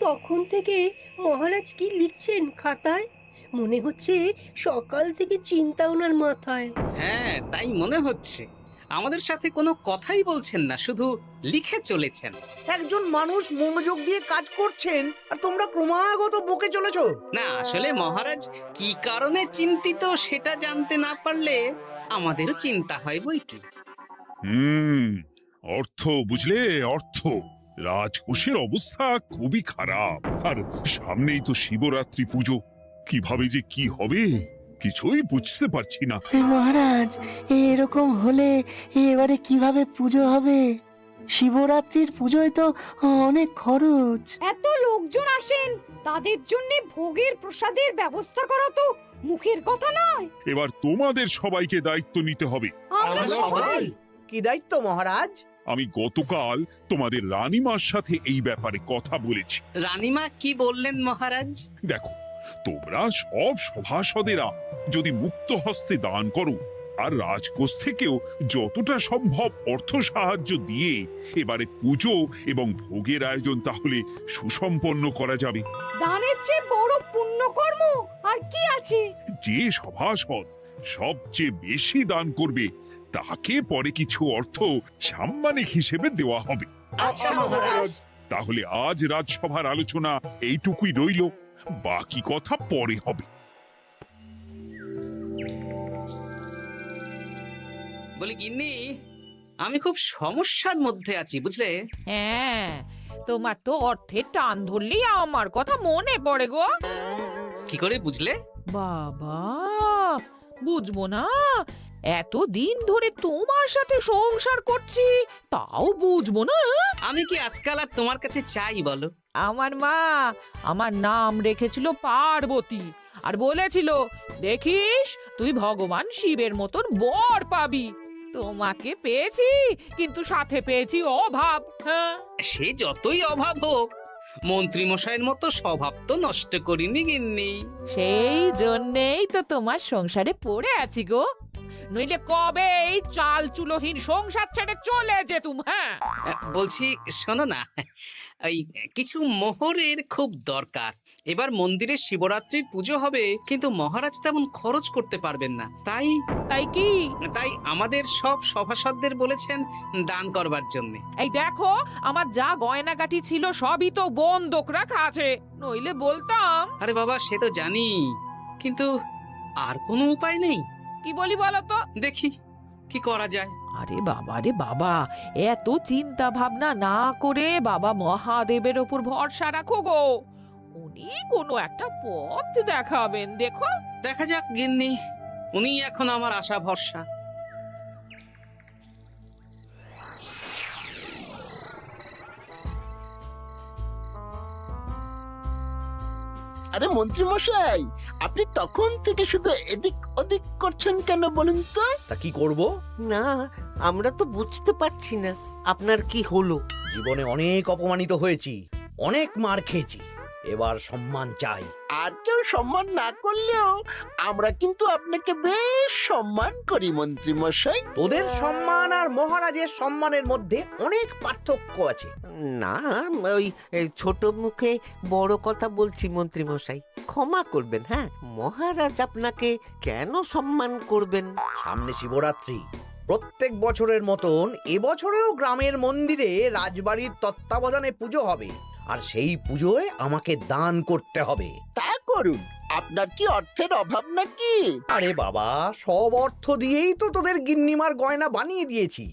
তখন থেকে মহারাজ কি লিখছেন খাতায়? মনে হচ্ছে সকাল থেকে চিন্তা ওনার মাথায়। হ্যাঁ, তাই মনে হচ্ছে। আমাদের সাথে কোনো কথাই বলছেন না, শুধু লিখে চলেছেন। একজন মানুষ মনোযোগ দিয়ে কাজ করছেন আর তোমরা ক্রমাগত বকে চলেছো। না, আসলে মহারাজ কি কারণে চিন্তিত সেটা জানতে না পারলে আমাদেরও চিন্তা হয় বই কি। হুম অর্থ বুঝলে, অর্থ। রাজকোষের অবস্থা খুবই খারাপ। আর সামনেই তো শিবরাত্রি পুজো, কিভাবে যে কি হবে কিছুই বুঝতে পারছি না। মহারাজ, এরকম হলে এবারে কিভাবে পুজো হবে? শিবরাত্রির পুজোয় তো অনেক খরচ। এত লোকজন আসেন, তাদের জন্য ভোগের প্রসাদের ব্যবস্থা করা তো মুখের কথা নয়। এবার তোমাদের সবাইকে দায়িত্ব নিতে হবে। আমরা সবাই। কি দায়িত্ব মহারাজ? আমি গতকাল তোমাদের রানীমার সাথে এই ব্যাপারে কথা বলেছি। রানীমা কি বললেন মহারাজ? দেখো, তোমরা সব সভাসদেরা যদি মুক্ত হস্তে দান করো আর রাজকোষ থেকেও যতটা সম্ভব অর্থ সাহায্য দিয়ে এবারে পুজো এবং ভোগের আয়োজন তাহলে সুসম্পন্ন করা যাবে। দানের চেয়ে বড় পুণ্যকর্ম আর কি আছে? যে সভাসদ সবচেয়ে বেশি দান করবে তাকে পরে কিছু অর্থ সাম্মানিক হিসেবে দেওয়া হবে। আচ্ছা মহারাজ। তাহলে আজ রাজসভার আলোচনা এইটুকুই রইল, বাকি কথা পরে হবে। বলি গিন্নি, আমি খুব সমস্যার মধ্যে আছি বুঝলে। হ্যাঁ, তোমার তো অর্থের টান ধরলেই আমার কথা মনে পড়ে গো। কি করে বুঝলে? বাবা, বুঝবো না? এতদিন ধরে তোমার সাথে সংসার করছি, তাও বুঝবো না? আমি কি আজকাল আর তোমার কাছে চাই বলো? আমার মা আমার নাম রেখেছিল পার্বতী, আর বলেছিল দেখিস তুই ভগবান শিবের মতন বর পাবি। তোমাকে পেয়েছি, কিন্তু সাথে পেয়েছি অভাব। হ্যাঁ, সে যতই অভাব হোক, মন্ত্রী মশাইয়ের মতো স্বভাব তো নষ্ট করিনি গিন্নি। সেই জন্যেই তো তোমার সংসারে পড়ে আছি গো, নইলে কবে এই চাল চুলোহীন সংসার ছেড়ে চলে যেতুম। হ্যাঁ, বলছি শোনো না, এই কিছু মোহরের খুব দরকার। এবার মন্দিরে শিবরাত্রির পুজো হবে, কিন্তু মহারাজ তেমন খরচ করতে পারবেন না। তাই কি? তাই আমাদের সব সভাসদদের বলেছেন দান করবার জন্য। এই দেখো, আমার যা গয়নাগাটি ছিল সবই তো বন্ধক রাখা আছে, নইলে বলতাম। আরে বাবা, সে তো জানি, কিন্তু আর কোনো উপায় নেই। কি বলি বলো তো? দেখি কি করা যায়। আরে বাবা রে বাবা, এত চিন্তা ভাবনা না করে বাবা মহাদেবের ওপর ভরসা রাখো গো, উনি কোনো একটা পথ দেখাবেন। দেখো, দেখা যাক গিন্নি, উনি এখন আমার আশা ভরসা। আরে মন্ত্রী মশাই, আপনি তখন থেকে শুধু এদিক ওদিক করছেন কেন বলুন তো? তা কি করব? না, আমরা তো বুঝতে পারছি না আপনার কি হলো। জীবনে অনেক অপমানিত হয়েছি, অনেক মার খেয়েছি, এবার সম্মান চাই। আর কেউ সম্মান না করলেও আমরা কিন্তু আপনাকে বেশ সম্মান করি মন্ত্রী মশাই। তোদের সম্মান আর মহারাজের সম্মানের মধ্যে অনেক পার্থক্য আছে। না, ওই ছোট মুখে বড় কথা বলছি মন্ত্রী মশাই, ক্ষমা করবেন। হ্যাঁ, মহারাজ আপনাকে কেন সম্মান করবেন? সামনে শিবরাত্রি, প্রত্যেক বছরের মতন এবছরেও গ্রামের মন্দিরে রাজবাড়ির তত্ত্বাবধানে পুজো হবে, আর সেই পুজোয় আমাকে দান করতে হবে। তা করুন, আপনার কি অর্থের অভাব নাকি? আরে বাবা, সব অর্থ দিয়েই তো তোদের গিন্নিমার গয়না বানিয়ে দিয়েছি,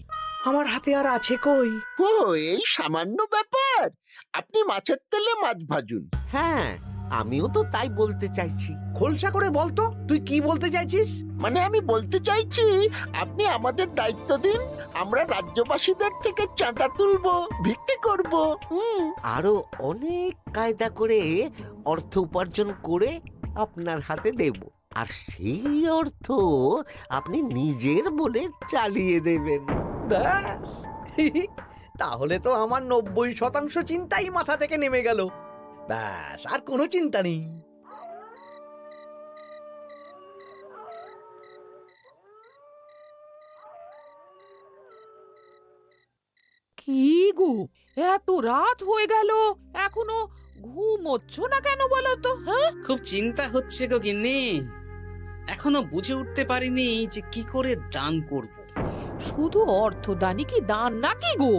আমার হাতে আর আছে কই? ও, এই সামান্য ব্যাপার। আপনি মাছের তেলে মাছ ভাজুন। হ্যাঁ, আমিও তো তাই বলতে চাইছি। খোলসা করে বলতো তুই কি বলতে চাইছিস? মানে আমি বলতে চাইছি, আপনি আমাদের দায়িত্ব দিন, আমরা রাজ্যবাসীদের থেকে চাঁদা তুলবো, ভিক্ষে করব। আরো অনেক কায়দা করে অর্থ উপার্জন করে আপনার হাতে দেব, আর সেই অর্থ আপনি নিজের বলে চালিয়ে দেবেন। ব্যাস, তাহলে তো আমার 90% চিন্তাই মাথা থেকে নেমে গেল। ব্যাস, আর কোনো চিন্তা নেই। কি গো, এত রাত হয়ে গেল, এখনো ঘুমোচ্ছ না কেন বলো তো? হ্যাঁ, খুব চিন্তা হচ্ছে গো গিন্নি, এখনো বুঝে উঠতে পারিনি যে কি করে দান করব। শুধু অর্থদানই কি দান নাকি গো?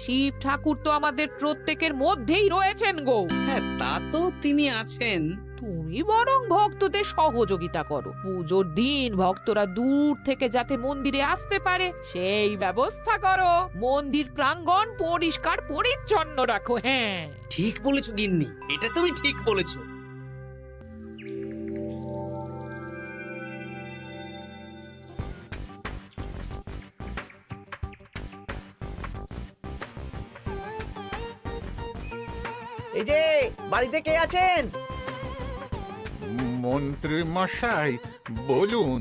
শিব ঠাকুর তো আমাদের প্রত্যেকের মধ্যেই রয়েছেন গো। হ্যাঁ, তা তো তিনি আছেন। তুমি বরং ভক্তদের সহযোগিতা করো। পুজোর দিন ভক্তরা দূর থেকে যাতে মন্দিরে আসতে পারে সেই ব্যবস্থা করো। মন্দির প্রাঙ্গণ পরিষ্কার পরিচ্ছন্ন রাখো। হ্যাঁ, ঠিক বলেছো গিন্নি, এটা তুমি ঠিক বলেছো। এই যে বাড়িতে কে আছেন? মন্ত্রী মশাই বলুন।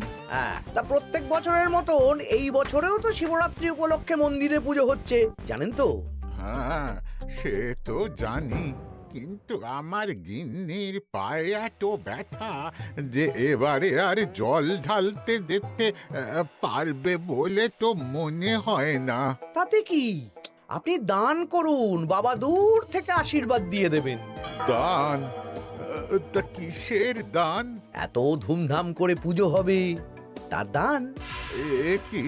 তা প্রত্যেক বছরের মতন এই বছরেও তো শিবরাত্রি উপলক্ষে মন্দিরে পুজো হচ্ছে, জানেন তো? হ্যাঁ, সে তো জানি, কিন্তু আমার গিন্নির পায়ে এত ব্যথা যে এবারে আর জল ঢালতে যেতে পারবে বলে তো মনে হয় না। তাতে কি, আপনি দান করুন, বাবা দূর থেকে আশীর্বাদ দিয়ে দেবেন। দান? তা কিসের দান? এত ধুমধাম করে পুজো হবে, তার দান। এ কি,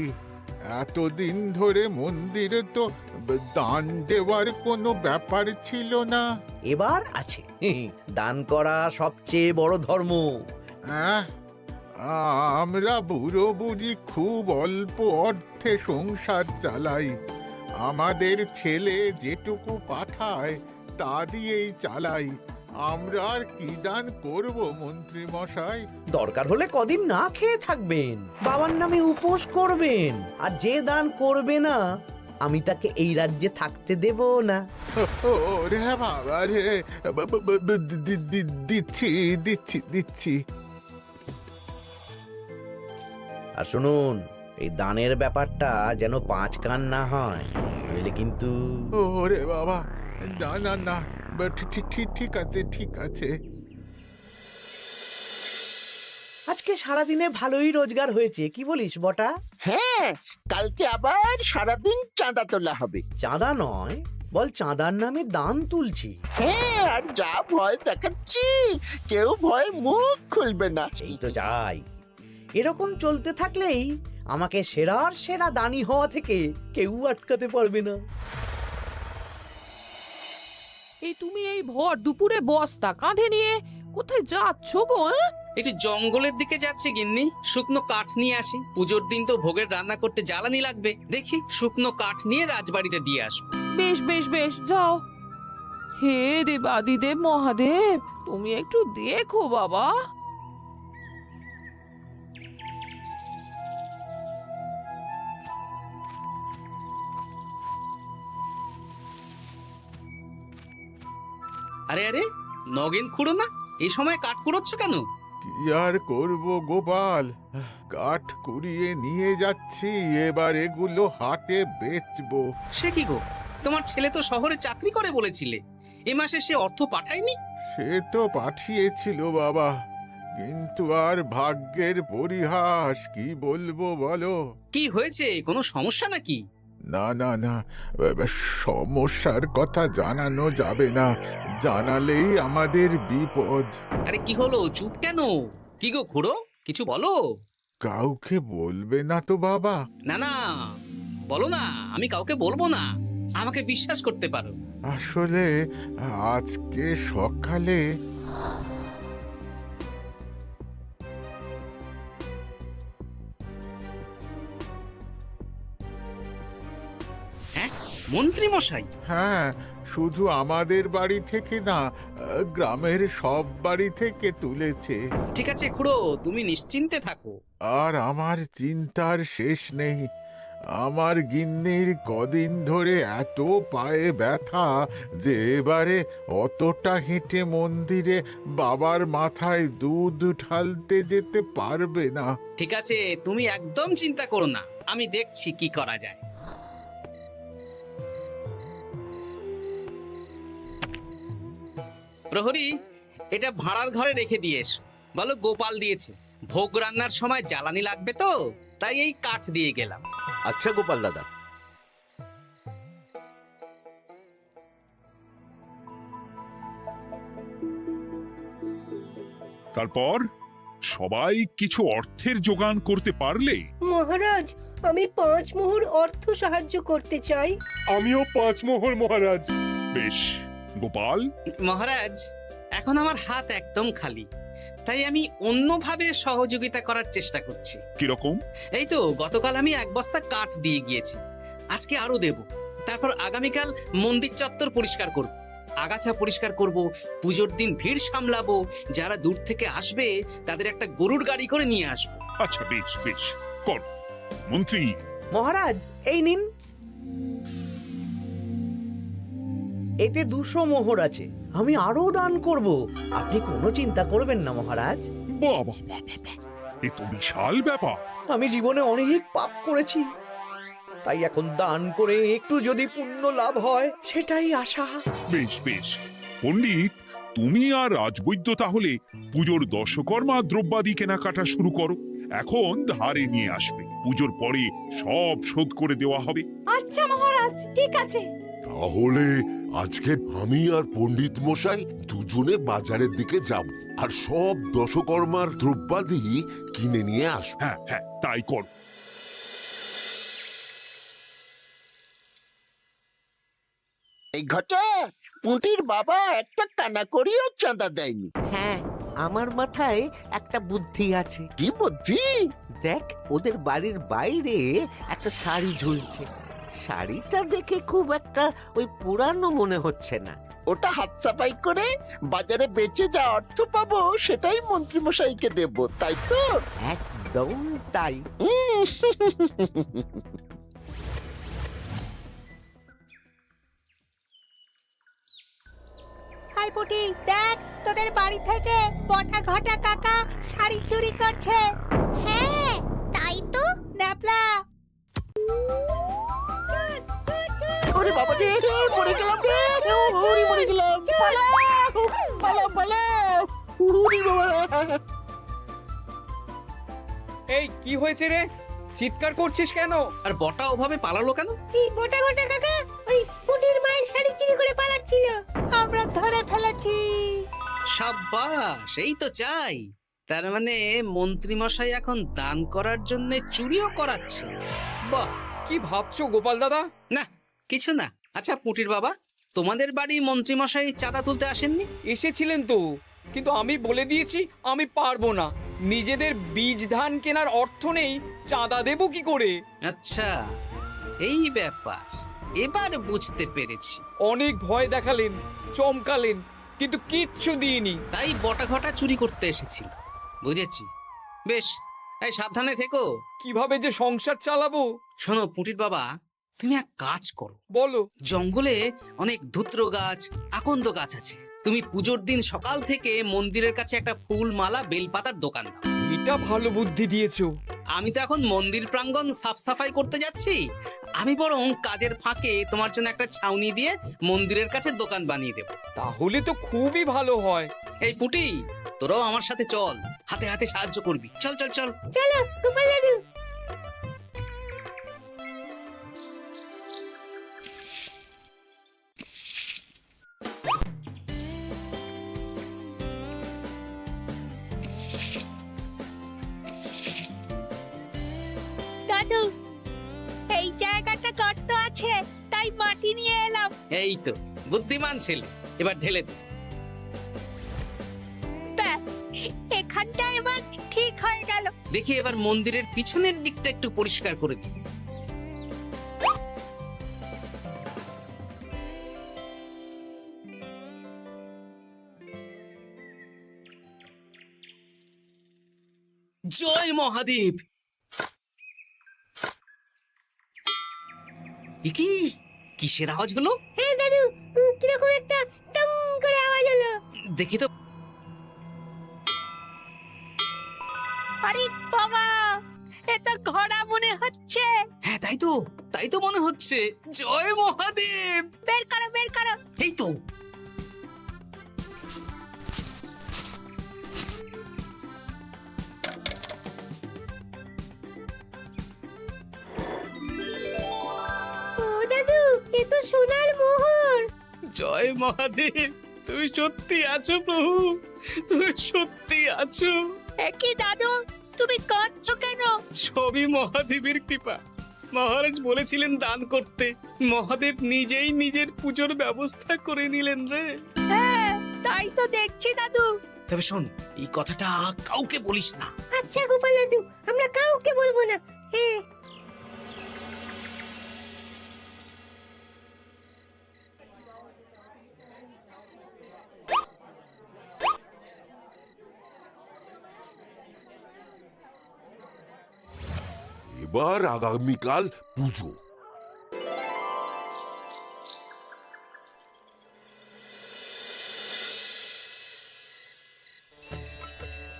এতদিন ধরে মন্দিরে তো দান দেওয়ার কোনো ব্যাপার ছিল না। এবার আছে। দান করা সবচেয়ে বড় ধর্ম। আহ, আমরা বুড়ো বুড়ি খুব অল্প অর্থে সংসার চালাই। আমাদের ছেলে যেটুকু পাঠায় তা দিয়েই চালাই। আমরা আর কি দান করব মন্ত্রী মশাই? দরকার হলে কদিন না খেয়ে থাকবেন, বাবার নামে উপোস করবেন, আর যে দান করবে না আমি তাকে এই রাজ্যে থাকতে দেব না। ওরে বাবা রে, দিচ্ছি দিচ্ছি দিচ্ছি। আর শুনুন, এই দানের ব্যাপারটা যেন 5 কান না হয়, নইলে কিন্তু। ওরে বাবা, না না না, ঠিক আছে ঠিক আছে। আজকে সারাদিনে ভালোই রোজগার হয়েছে, কি বলিস বটা? হ্যাঁ, কালকে আবার সারাদিন চাঁদা তোলা হবে। চাঁদা নয়, বল চাঁদার নামে দান তুলছি। হ্যাঁ, আর যা ভয় দেখাচ্ছি, কেউ ভয় মুখ খুলবে না। এই তো যাই, এরকম চলতে থাকলেই আমাকে সেরার সেরা দানি হওয়া থেকে কেউ আটকাতে পারবে না। এই তুমি এই ভর দুপুরে বস্তা কাঁধে নিয়ে কোথায় যাচ্ছ গো? একটু জঙ্গলের দিকে যাচ্ছে গিন্নি, শুকনো কাঠ নিয়ে আসি। পুজোর দিন তো ভোগের রান্না করতে জ্বালানি লাগবে, দেখি শুকনো কাঠ নিয়ে রাজবাড়িতে দিয়ে আসবো। বেশ বেশ বেশ, যাও। হে দেবাদিদেব মহাদেব, তুমি একটু দেখো বাবা। আরে আরে, নগেন খুঁড়ো না, এই সময় কাঠ কুড়োচ্ছ কেন? কি আর করব গোপাল, কাঠ কুড়িয়ে নিয়ে যাচ্ছি, এবার এগুলো হাটে বেচবো। সে কি গো, তোমার ছেলে তো শহরে চাকরি করে বলেছিলে, এ মাসে সে অর্থ পাঠায়নি? সে তো পাঠিয়েছিল বাবা, কিন্তু আর ভাগ্যের পরিহাস, কি বলবো বলো। কি হয়েছে, কোনো সমস্যা নাকি? না না না, সমস্যার কথা জানানো যাবে না, জানালেই আমাদের বিপদ। আরে কি হলো, চুপ কেন? কি গো খুড়ো, কিছু বলো। কাউকে বলবে না তো বাবা? না না, বলো না, আমি কাউকে বলবো না, আমাকে বিশ্বাস করতে পারো। আসলে আজকে সকালে হ্যাঁ, মন্ত্রী মশাই? হ্যাঁ, শুধু আমাদের বাড়ি থেকে না, গ্রামের সব বাড়ি থেকে তুলেছে। ঠিক আছে খুড়ো, তুমি নিশ্চিন্তে থাকো। আর আমার চিন্তার শেষ নেই। আমার গিন্নির কদিন ধরে এত পায়ে ব্যথা যে এবারে অতটা হেঁটে মন্দিরে বাবার মাথায় দুধ ঢালতে যেতে পারবে না। ঠিক আছে, তুমি একদম চিন্তা করো না, আমি দেখছি কি করা যায়। প্রহরী, এটা ভাড়ার ঘরে রেখে দিয়ে এসো। বলো গোপাল দিয়েছে, ভোগ রান্নার সময় জ্বালানি লাগবে তো, তাই এই কাঠ দিয়ে গেলাম। আচ্ছা গোপাল দাদা। তারপর সবাই কিছু অর্থের যোগান করতে পারলে মহারাজ, আমি 5 মোহর অর্থ সাহায্য করতে চাই। আমিও 5 মোহর মহারাজ। বেশ। গোপাল, মহারাজ, এখন আমার হাত একদম খালি, তাই আমি অন্যভাবে সহযোগিতা করার চেষ্টা করছি। কিরকম? এই তো গতকাল আমি 1 বস্তা কাঠ দিয়ে গিয়েছি, আজকে আরো দেব। তারপর আগামীকাল মন্দির চত্বর পরিষ্কার করব, আগাছা পরিষ্কার করব, পুজোর দিন ভিড় সামলাবো, যারা দূর থেকে আসবে তাদের একটা গরুর গাড়ি করে নিয়ে আসবো। আচ্ছা, বেশ বেশ, কর। মন্ত্রী, মহারাজ, এই নিন। এতে 200 মোহর আছে, আমি আরো দান করব, আপনি কোনো চিন্তা করবেন না মহারাজ। বাহ বাহ বাহ বাহ বাহ, এ তো বিশাল ব্যাপার। আমি জীবনে অনেক পাপ করেছি, তাই এখন দান করে একটু যদি পুণ্য লাভ হয় সেটাই আশা। বেশ বেশ। পণ্ডিত, তুমি আর রাজবৈদ্য তাহলে পুজোর দশকর্মা দ্রব্যাদি কেনাকাটা শুরু করো। এখন ধারে নিয়ে আসবে, পুজোর পরে সব শোধ করে দেওয়া হবে। আচ্ছা মহারাজ, ঠিক আছে। তাহলে আজকে আমি আর পণ্ডিত মশাই দুজনে বাজারের দিকে যাব আর সব দশকর্মার দ্রব্যাদি কিনে নিয়ে আসব। হ্যাঁ হ্যাঁ, তাই কর। এই ঘটা পুঁটির বাবা একটা কানা করিও চাঁদা দেয়নি। হ্যাঁ, আমার মাথায় একটা বুদ্ধি আছে। কি বুদ্ধি? দেখ, ওদের বাড়ির বাইরে একটা শাড়ি ঝুলছে। শাড়িটা দেখে খুব একটা ওই পুরানো মনে হচ্ছে না। ওটা হাত সাফাই করে বাজারে বেচে যা অর্থ পাবো সেটাই মন্ত্রী মশাইকে দেব, তাই তো? একদম তাই। হাই পুটি, দেখ তোদের বাড়ি থেকে বটা ঘটা কাকা শাড়ি চুরি করছে। হ্যাঁ তাই তো। ন্যাপলা, ওরে বাবা রে, মরে গেলাম রে, ওরে মরে গেলাম। পালাও পালাও পালাও, উড়ি বাবা। এই কি হয়েছে রে? চিৎকার করছিস কেন? আর বটা ওভাবে পালালো কেন? এই গোটা গোটা কাকা ওই পুটির মায়ের শাড়ি চুরি করে পালাচ্ছিল, আমরা ধরে ফেলেছি। সাব্বাস, এই তো চাই। তার মানে মন্ত্রী মশাই এখন দান করার জন্য চুরিও করাচ্ছে। বাহ! কি ভাবছো গোপাল দাদা? না, কিছু না। আচ্ছা পুটির বাবা, তোমাদের বাড়ি মন্ত্রী মশাই চাঁদা তুলতে আসেননি? এসেছিলেন তো, কিন্তু আমি বলে দিয়েছি আমি পারবো না। নিজেদের বীজ ধান কেনার অর্থ নেই, চাঁদা দেবো কি করে? আচ্ছা, এই ব্যাপার, এবার বুঝতে পেরেছি। অনেক ভয় দেখালেন, চমকালেন, কিন্তু কিচ্ছু দিইনি। তাই বটা ঘটা চুরি করতে এসেছি, বুঝেছি। বেশ, এই সাবধানে থেকো। কিভাবে যে সংসার চালাবো? শোনো পুটির বাবা, তুমি এক কাজ করো। বলো। জঙ্গলে অনেক ধুত্র গাছ, আকন্দ গাছ আছে। তুমি পুজোর দিন সকাল থেকে মন্দিরের কাছে একটা ফুল মালা বেলপাতার দোকান দাও। এটা ভালো বুদ্ধি দিয়েছো। আমি তো এখন মন্দির প্রাঙ্গণ সাফ সাফাই করতে যাচ্ছি, আমি বরং কাজের ফাঁকে তোমার জন্য একটা ছাউনি দিয়ে মন্দিরের কাছে দোকান বানিয়ে দেব। তাহলে তো খুবই ভালো হয়। এই পুটি, তোরাও আমার সাথে চল, হাতে হাতে সাহায্য করবি। চল চল চল। চলো গোপাল দাদু। দাদু, এই জায়গাটা গর্ত আছে, তাই মাটি নিয়ে এলাম। এই তো বুদ্ধিমান ছেলে, এবার ঢেলে দে। ব্যাস, এখানটা এবার ঠিক হয়ে গেল। দেখি এবার মন্দিরের পিছনের দিকটা একটু পরিষ্কার করে দিই। জয় মহাদেব। কি কিসের আওয়াজ হলো? হ্যাঁ দাদু, কিরকম একটা টং করে আওয়াজ হলো। দেখি তো। আরে বাবা, এটা ঘোড়া মনে হচ্ছে। হ্যাঁ তাই তো মনে হচ্ছে। জয় মহাদেব। বের করো বের করো। এই তো। ও দাদু, এ তো সোনার মোহর। জয় মহাদেব, তুমি সত্যি আছো প্রভু। তুমি সত্যি আছো? একই দাদু, তুমি কাঁদছো কেন? সবই মহাদেবের কৃপা। মহারাজ বলেছিলেন দান করতে, মহাদেব নিজেই নিজের পুজোর ব্যবস্থা করে নিলেন রে। হ্যাঁ, তাই তো দেখছি দাদু। তবে শোন, এই কথাটা কাউকে বলিস না। আচ্ছা গোপাল দাদু, আমরা কাউকে বলবো না। হ্যাঁ। এবার আগামীকাল পুজো।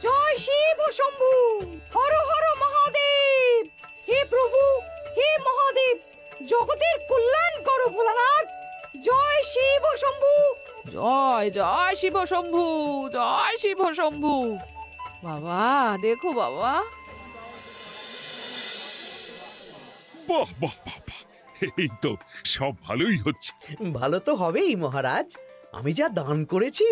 জয় শিব শম্ভু, হর হর মহাদেব। হে প্রভু, হে মহাদেব, জগতের কল্যাণ করো ভোলানাথ। জয় শিব শম্ভু। জয় জয় শিব শম্ভু, জয় শিব শম্ভু। বাবা দেখো বাবা, বাহ বাহ বাহ বাহ, এই তো সব ভালোই হচ্ছে। ভালো তো হবেই মহারাজ। আমি যা দান করেছি,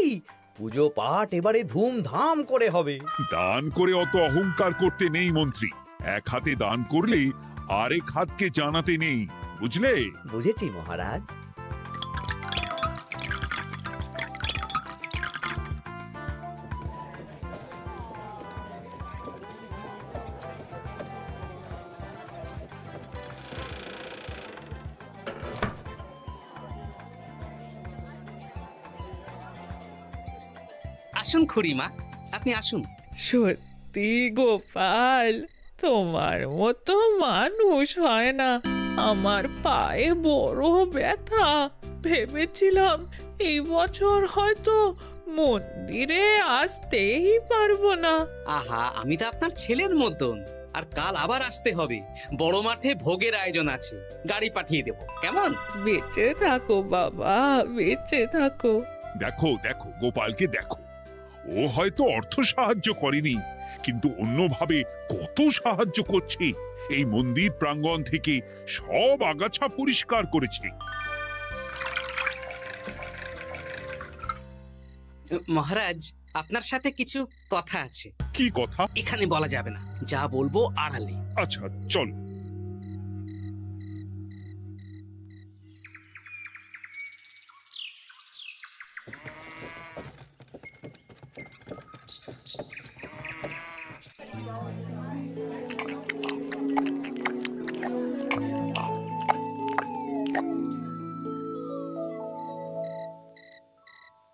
পুজো পাঠ এবারে ধুমধাম করে হবে। দান করে অত অহংকার করতে নেই মন্ত্রী। এক হাতে দান করলে আরেক হাতকে জানাতে নেই, বুঝলে? বুঝেছি মহারাজ। আসুন খুড়িমা, আপনি আসুন। সত্যি গোপাল, তোমার মতো মানুষ হয় না। আমার পায়ে বড় ব্যথা, ভেবেছিলাম এই বছর হয়তো মন্দিরে আসতেই পারবো না। আহা, আমি তো আপনার ছেলের মতন। আর কাল আবার আসতে হবে, বড় মাঠে ভোগের আয়োজন আছে, গাড়ি পাঠিয়ে দেব, কেমন? বেঁচে থাকো বাবা, বেঁচে থাকো। দেখো দেখো গোপালকে দেখো, ও হয়তো অর্থ সাহায্য করেনি, কিন্তু অন্যভাবে কত সাহায্য করছে। এই মন্দির প্রাঙ্গণ থেকে সব আগাছা পরিষ্কার করেছে। মহারাজ, আপনার সাথে কিছু কথা আছে। কি কথা? এখানে বলা যাবে না, যা বলবো আড়ালে। আচ্ছা চল।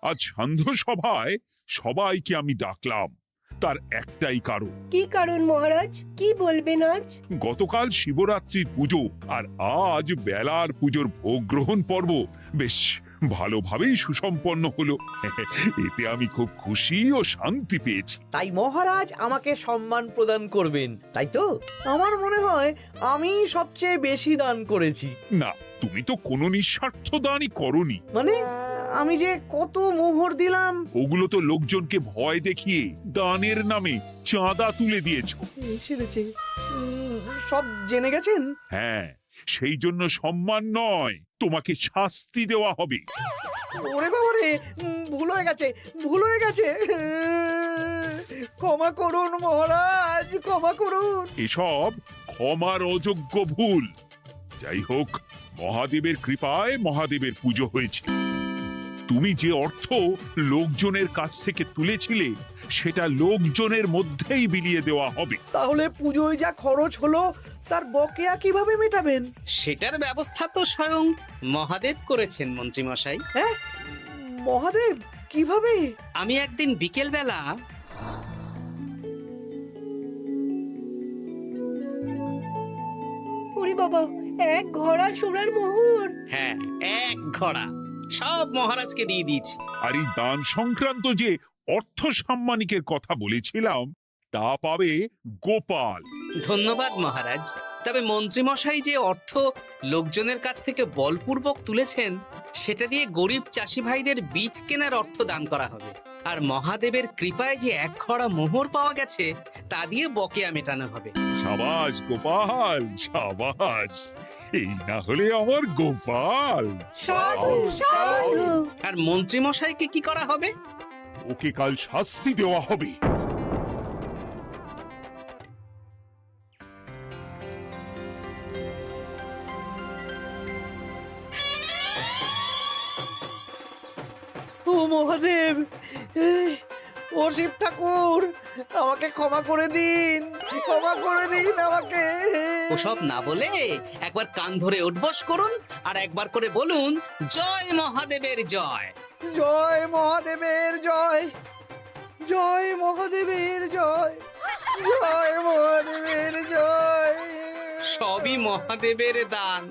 আজ সান্ধ্য সভায় সবাইকে আমি ডাকলাম, তার একটাই কারণ। কি কারণ মহারাজ? কি বলবেন আজ? গতকাল শিবরাত্রির পুজো আর আজ বেলার পুজোর ভোগ গ্রহণ পর্ব বেশ ভালোভাবেই সুসম্পন্ন হলো। এতে আমি খুব খুশি ও শান্তি পেয়েছি। তাই মহারাজ আমাকে সম্মান প্রদান করবেন, তাই তো? আমার মনে হয় আমি সবচেয়ে বেশি দান করেছি। না, তুমি তো কোনো নিঃস্বার্থ দানই করনি। মানে আমি যে কত মোহর দিলাম। ওগুলো তো লোকজনকে ভয় দেখিয়ে দানের নামে চাঁদা তুলে দিয়েছো। সেরেছে, সব জেনে গেছেন। হ্যাঁ, সেই জন্য সম্মান নয়, তোমাকে শাস্তি দেওয়া হবে। ওরে বাবা রে, ভুল হয়ে গেছে, ভুল হয়ে গেছে। ক্ষমা করুন মহারাজ, ক্ষমা করুন। এসব ক্ষমার অযোগ্য ভুল। যাই হোক, মহাদেবের কৃপায় মহাদেবের পুজো হয়েছে। তুমি যে অর্থ লোকজনের কাছ থেকে তুলেছিলে সেটা লোকজনের মধ্যেই বিলিয়ে দেওয়া হবে। তাহলে পুজোয় যা খরচ হলো তার বকেয়া কিভাবে মেটাবেন? সেটার ব্যবস্থা তো স্বয়ং মহাদেব করেছেন মন্ত্রী মশাই। হ্যাঁ, মহাদেব কিভাবে? আমি একদিন বিকেল বেলা ওরে বাবা, এক ঘোড়া সোনার মোহর। হ্যাঁ, এক ঘোড়া সব মহারাজকে দিয়ে দিয়েছি। আর এই দান সংক্রান্ত যে অর্থ সাম্মানিকের কথা বলেছিলাম তা পাবে গোপাল। ধন্যবাদ মহারাজ। তবে মন্ত্রীমশাই যে অর্থ লোকজনের কাছ থেকে বলপূর্বক তুলেছেন সেটা দিয়ে গরিব চাষি ভাইদের বীজ কেনার অর্থ দান করা হবে। আর মহাদেবের কৃপায় যে এক খড়া মোহর পাওয়া গেছে তা দিয়ে বকেয়া মেটানো হবে। সাবাস গোপাল, সাবাস। এই না হলে আমার গোপাল। সাধু সাধু। আর মন্ত্রীমশাইকে কি করা হবে? ওকে কাল শাস্তি দেওয়া হবে। ও মহাদেব, ও শিব ঠাকুর, আমাকে ক্ষমা করে দিন, ক্ষমা করে দিন আমাকে। ওসব না বলে একবার কান ধরে উঠবস করুন আর একবার করে বলুন জয় মহাদেবের জয়। জয় মহাদেবের জয়, জয় মহাদেবের জয়, জয় মহাদেবের জয়। সবই মহাদেবের দান।